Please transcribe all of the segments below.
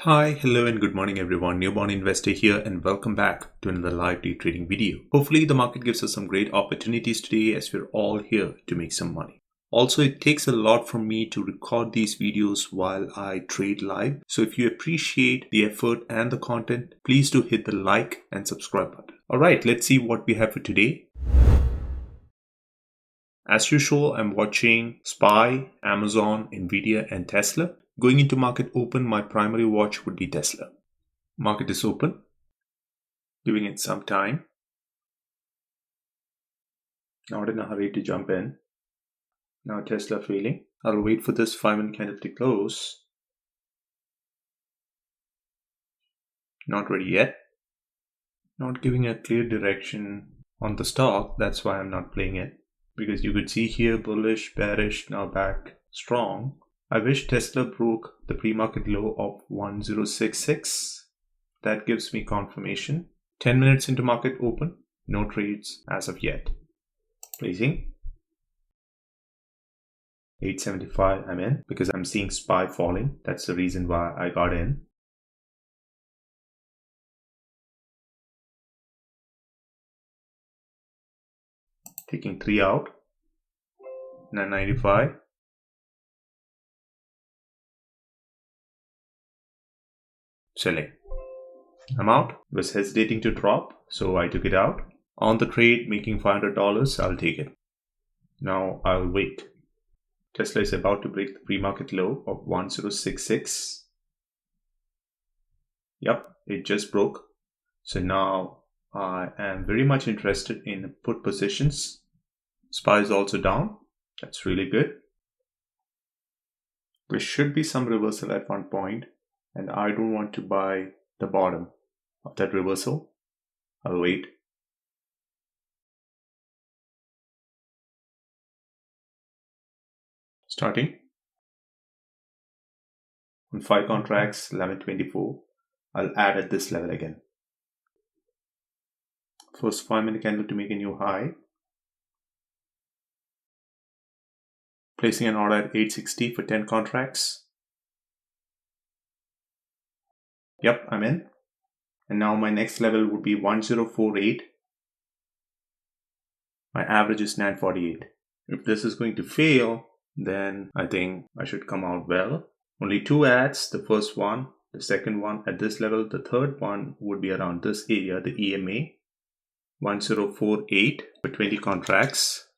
Hi, hello and good morning everyone. Newborn investor here and welcome back to another live day trading video. Hopefully the market gives us some great opportunities today as we're all here to make some money. Also, it takes a lot from me to record these videos while I trade live. So if you appreciate the effort and the content, please do hit the like and subscribe button. All right, let's see what we have for today. As usual, I'm watching SPY, Amazon, Nvidia and Tesla. Going into market open, my primary watch would be Tesla. Market is open, giving it some time. Not in a hurry to jump in. Now Tesla failing. I'll wait for this 5-minute candle to close. Not ready yet. Not giving a clear direction on the stock. That's why I'm not playing it. Because you could see here bullish, bearish, now back strong. I wish Tesla broke the pre-market low of 1066. That gives me confirmation. 10 minutes into market open. No trades as of yet. Placing. 875 I'm in because I'm seeing SPY falling. That's the reason why I got in. Taking 3 out. 995. Selling. I'm out. Was hesitating to drop, so I took it out. On the trade, making $500, I'll take it. Now I'll wait. Tesla is about to break the pre-market low of 1066. Yep, it just broke. So now I am very much interested in put positions. SPY is also down. That's really good. There should be some reversal at one point, and I don't want to buy the bottom of that reversal. I'll wait. Starting on 5 contracts, 1124. I'll add at this level again. First 5-minute candle to make a new high. Placing an order at 860 for 10 contracts. Yep, I'm in. And now my next level would be 1048. My average is 948. If this is going to fail, then I think I should come out well. Only 2 ads, the first one, the second one at this level, the third one would be around this area, the EMA. 1048 for 20 contracts.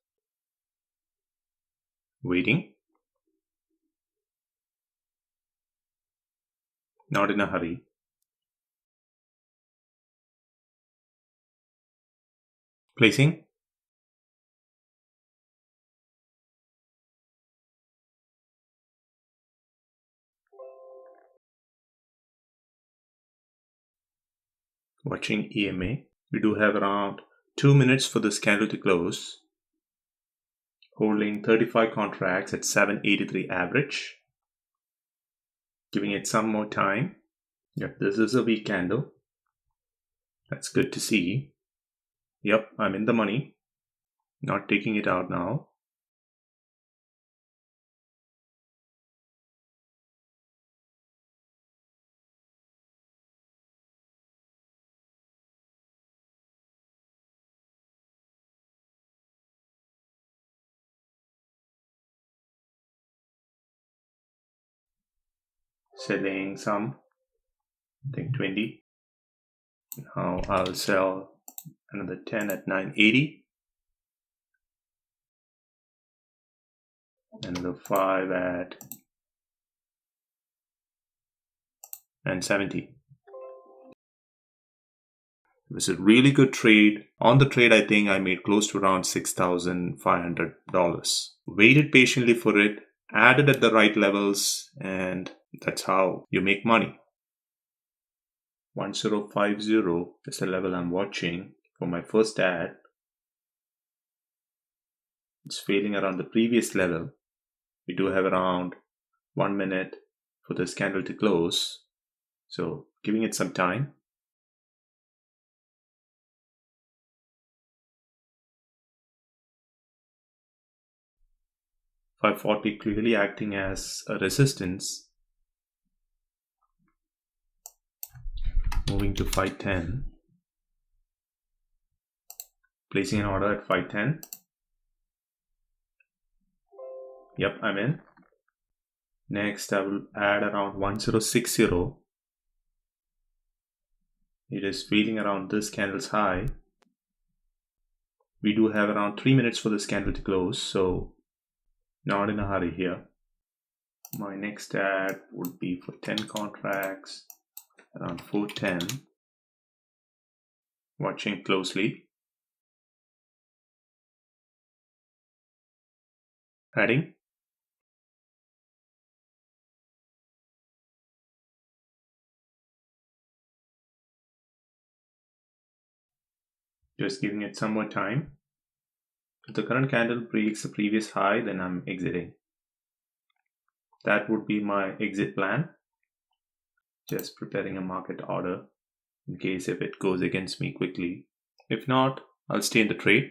Waiting. Not in a hurry. Placing. Watching EMA. We do have around 2 minutes for this candle to close. Holding 35 contracts at 783 average. Giving it some more time. Yep, this is a weak candle. That's good to see. Yep, I'm in the money. Not taking it out now. Selling some, I think 20. Now I'll sell another 10 at 980. Another 5 at 970. It was a really good trade. On the trade, I think I made close to around $6,500. Waited patiently for it, added at the right levels, and that's how you make money. 1050 is the level I'm watching for my first ad. It's failing around the previous level. We do have around 1 minute for this candle to close. So giving it some time. $540 clearly acting as a resistance. 540 clearly acting as a resistance. Moving to 510. Placing an order at 510. Yep, I'm in. Next, I will add around 1060. It is feeling around this candle's high. We do have around 3 minutes for this candle to close, so not in a hurry here. My next add would be for 10 contracts around 410. Watching closely. Adding. Just giving it some more time. If the current candle breaks the previous high, then I'm exiting. That would be my exit plan. Just preparing a market order in case if it goes against me quickly. If not, I'll stay in the trade.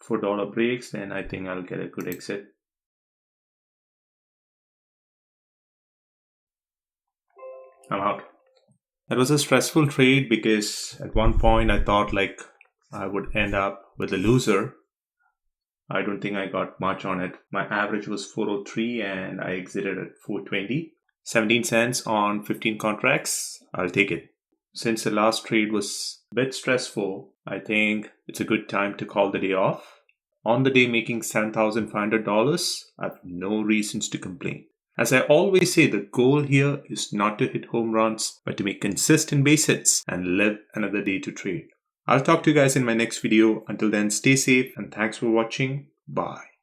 If $4 breaks, then I think I'll get a good exit. I'm out. That was a stressful trade because at one point I thought like I would end up with a loser. I don't think I got much on it. My average was 403 and I exited at 420. 17 cents on 15 contracts. I'll take it. Since the last trade was a bit stressful, I think it's a good time to call the day off. On the day making $7,500, I have no reasons to complain. As I always say, the goal here is not to hit home runs, but to make consistent base hits and live another day to trade. I'll talk to you guys in my next video. Until then, stay safe and thanks for watching. Bye.